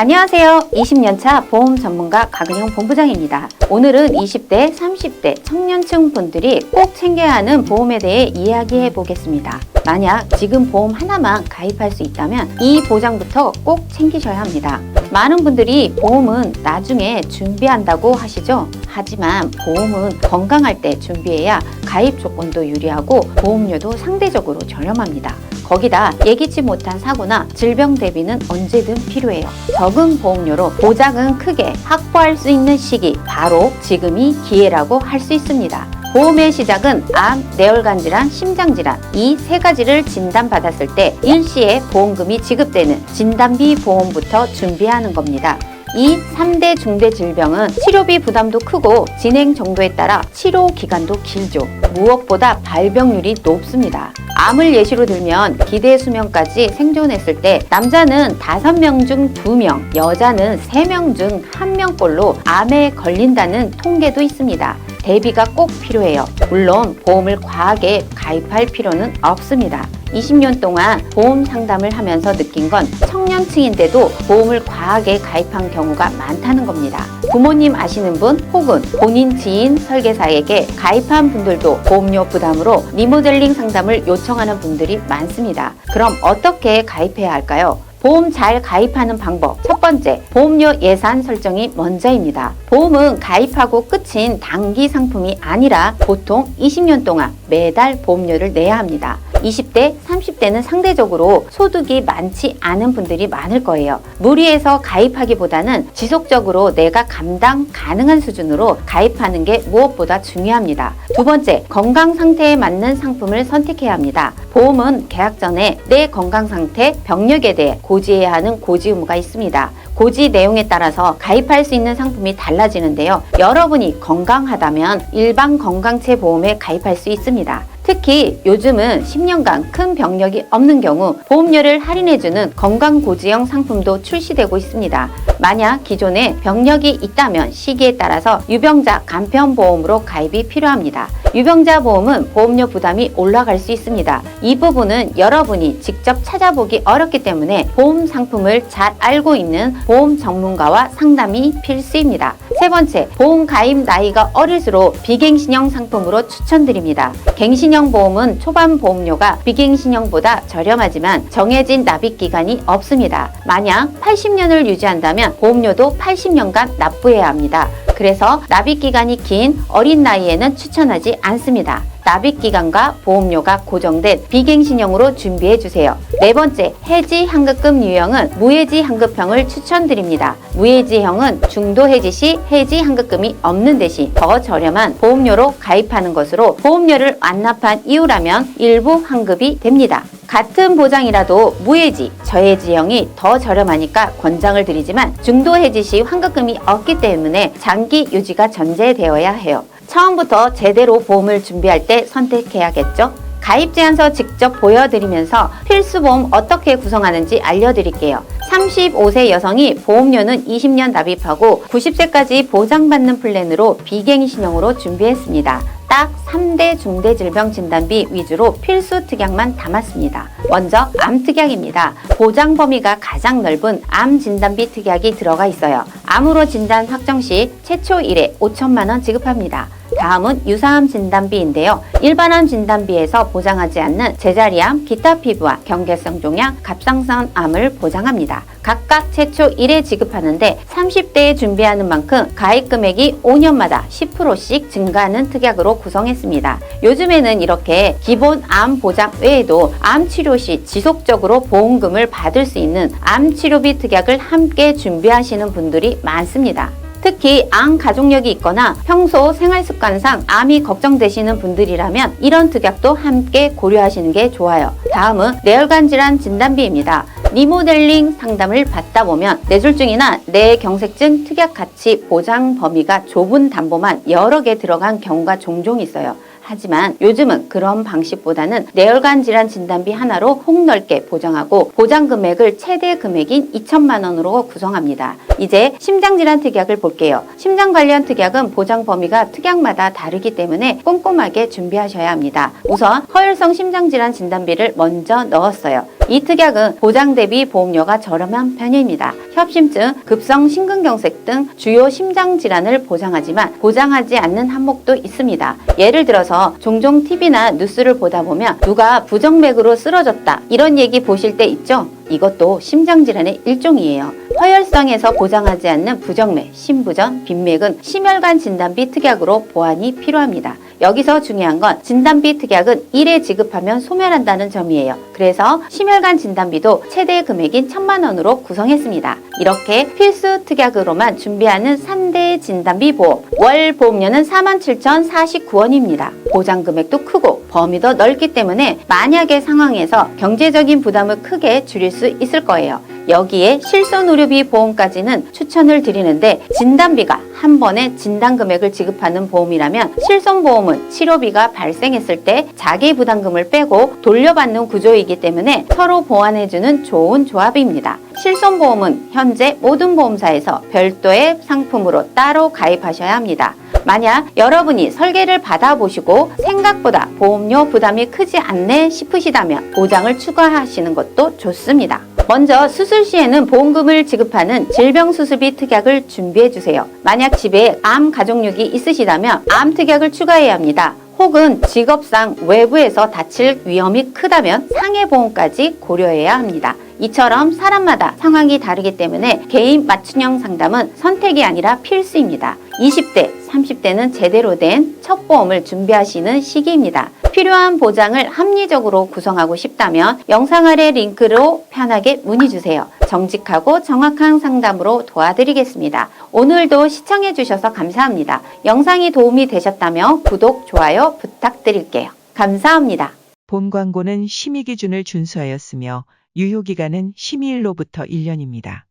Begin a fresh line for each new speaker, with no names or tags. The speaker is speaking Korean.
안녕하세요. 20년차 보험 전문가 강은영 본부장입니다. 오늘은 20대, 30대 청년층 분들이 꼭 챙겨야 하는 보험에 대해 이야기해 보겠습니다. 만약 지금 보험 하나만 가입할 수 있다면 이 보장부터 꼭 챙기셔야 합니다. 많은 분들이 보험은 나중에 준비한다고 하시죠? 하지만 보험은 건강할 때 준비해야 가입 조건도 유리하고 보험료도 상대적으로 저렴합니다. 거기다 예기치 못한 사고나 질병 대비는 언제든 필요해요. 적은 보험료로 보장은 크게 확보할 수 있는 시기, 바로 지금이 기회라고 할 수 있습니다. 보험의 시작은 암, 뇌혈관 질환, 심장 질환 이 세 가지를 진단받았을 때 일시에 보험금이 지급되는 진단비 보험부터 준비하는 겁니다. 이 3대 중대 질병은 치료비 부담도 크고 진행 정도에 따라 치료 기간도 길죠. 무엇보다 발병률이 높습니다. 암을 예시로 들면 기대 수명까지 생존했을 때 남자는 5명 중 2명, 여자는 3명 중 1명꼴로 암에 걸린다는 통계도 있습니다. 대비가 꼭 필요해요. 물론 보험을 과하게 가입할 필요는 없습니다. 20년 동안 보험 상담을 하면서 느낀 건 청년층인데도 보험을 과하게 가입한 경우가 많다는 겁니다. 부모님 아시는 분 혹은 본인 지인 설계사에게 가입한 분들도 보험료 부담으로 리모델링 상담을 요청하는 분들이 많습니다. 그럼 어떻게 가입해야 할까요? 보험 잘 가입하는 방법. 첫 번째, 보험료 예산 설정이 먼저입니다. 보험은 가입하고 끝인 단기 상품이 아니라 보통 20년 동안 매달 보험료를 내야 합니다. 20대, 30대는 상대적으로 소득이 많지 않은 분들이 많을 거예요. 무리해서 가입하기보다는 지속적으로 내가 감당 가능한 수준으로 가입하는 게 무엇보다 중요합니다. 두 번째, 건강 상태에 맞는 상품을 선택해야 합니다. 보험은 계약 전에 내 건강 상태, 병력에 대해 고지해야 하는 고지 의무가 있습니다. 고지 내용에 따라서 가입할 수 있는 상품이 달라지는데요. 여러분이 건강하다면 일반 건강체 보험에 가입할 수 있습니다. 특히 요즘은 10년간 큰 병력이 없는 경우 보험료를 할인해주는 건강고지형 상품도 출시되고 있습니다. 만약 기존에 병력이 있다면 시기에 따라서 유병자 간편보험으로 가입이 필요합니다. 유병자 보험은 보험료 부담이 올라갈 수 있습니다. 이 부분은 여러분이 직접 찾아보기 어렵기 때문에 보험 상품을 잘 알고 있는 보험 전문가와 상담이 필수입니다. 세 번째, 보험 가입 나이가 어릴수록 비갱신형 상품으로 추천드립니다. 갱신형 보험은 초반 보험료가 비갱신형보다 저렴하지만 정해진 납입 기간이 없습니다. 만약 80년을 유지한다면 보험료도 80년간 납부해야 합니다. 그래서 납입 기간이 긴 어린 나이에는 추천하지 않습니다. 납입 기간과 보험료가 고정된 비갱신형으로 준비해 주세요. 네 번째, 해지 환급금 유형은 무해지 환급형을 추천드립니다. 무해지형은 중도 해지 시 해지 환급금이 없는 대신 더 저렴한 보험료로 가입하는 것으로 보험료를 완납한 이후라면 일부 환급이 됩니다. 같은 보장이라도 무해지, 저해지형이 더 저렴하니까 권장을 드리지만 중도 해지 시 환급금이 없기 때문에 장기 유지가 전제되어야 해요. 처음부터 제대로 보험을 준비할 때 선택해야겠죠? 가입 제안서 직접 보여드리면서 필수보험 어떻게 구성하는지 알려드릴게요. 35세 여성이 보험료는 20년 납입하고 90세까지 보장받는 플랜으로 비갱신형으로 준비했습니다. 딱 3대 중대 질병 진단비 위주로 필수 특약만 담았습니다. 먼저 암 특약입니다. 보장 범위가 가장 넓은 암 진단비 특약이 들어가 있어요. 암으로 진단 확정 시 최초 1회 5천만 원 지급합니다. 다음은 유사암 진단비인데요. 일반암 진단비에서 보장하지 않는 제자리암, 기타 피부암, 경계성 종양, 갑상선 암을 보장합니다. 각각 최초 1회 지급하는데 30대에 준비하는 만큼 가입 금액이 5년마다 10%씩 증가하는 특약으로 구성했습니다. 요즘에는 이렇게 기본 암 보장 외에도 암 치료 시 지속적으로 보험금을 받을 수 있는 암 치료비 특약을 함께 준비하시는 분들이 많습니다. 특히 암 가족력이 있거나 평소 생활습관상 암이 걱정되시는 분들이라면 이런 특약도 함께 고려하시는 게 좋아요. 다음은 뇌혈관 질환 진단비입니다. 리모델링 상담을 받다 보면 뇌졸중이나 뇌경색증 특약 가치 보장 범위가 좁은 담보만 여러 개 들어간 경우가 종종 있어요. 하지만 요즘은 그런 방식보다는 뇌혈관 질환 진단비 하나로 폭넓게 보장하고 보장 금액을 최대 금액인 2천만 원으로 구성합니다. 이제 심장질환 특약을 볼게요. 심장 관련 특약은 보장 범위가 특약마다 다르기 때문에 꼼꼼하게 준비하셔야 합니다. 우선 허혈성 심장질환 진단비를 먼저 넣었어요. 이 특약은 보장 대비 보험료가 저렴한 편입니다. 협심증, 급성 심근경색 등 주요 심장 질환을 보장하지만 보장하지 않는 항목도 있습니다. 예를 들어서 종종 TV나 뉴스를 보다 보면 누가 부정맥으로 쓰러졌다 이런 얘기 보실 때 있죠? 이것도 심장질환의 일종이에요. 허혈성에서 보장하지 않는 부정맥, 심부전, 빈맥은 심혈관 진단비 특약으로 보완이 필요합니다. 여기서 중요한 건 진단비 특약은 1회 지급하면 소멸한다는 점이에요. 그래서 심혈관 진단비도 최대 금액인 1,000만 원으로 구성했습니다. 이렇게 필수 특약으로만 준비하는 3대 진단비 보험. 월 보험료는 47,049원입니다. 보장 금액도 크고 범위도 넓기 때문에 만약의 상황에서 경제적인 부담을 크게 줄일 수 있을 거예요. 여기에 실손의료비 보험까지는 추천을 드리는데 진단비가 한 번에 진단 금액을 지급하는 보험이라면 실손보험은 치료비가 발생했을 때 자기 부담금을 빼고 돌려받는 구조이기 때문에 서로 보완해주는 좋은 조합입니다. 실손보험은 현재 모든 보험사에서 별도의 상품으로 따로 가입하셔야 합니다. 만약 여러분이 설계를 받아보시고 생각보다 보험료 부담이 크지 않네 싶으시다면 보장을 추가하시는 것도 좋습니다. 먼저 수술 시에는 보험금을 지급하는 질병수술비 특약을 준비해주세요. 만약 집에 암 가족력이 있으시다면 암 특약을 추가해야 합니다. 혹은 직업상 외부에서 다칠 위험이 크다면 상해보험까지 고려해야 합니다. 이처럼 사람마다 상황이 다르기 때문에 개인 맞춤형 상담은 선택이 아니라 필수입니다. 20대, 30대는 제대로 된 첫 보험을 준비하시는 시기입니다. 필요한 보장을 합리적으로 구성하고 싶다면 영상 아래 링크로 편하게 문의주세요. 정직하고 정확한 상담으로 도와드리겠습니다. 오늘도 시청해주셔서 감사합니다. 영상이 도움이 되셨다면 구독, 좋아요 부탁드릴게요. 감사합니다.
본 광고는 심의 기준을 준수하였으며 유효기간은 심의일로부터 1년입니다.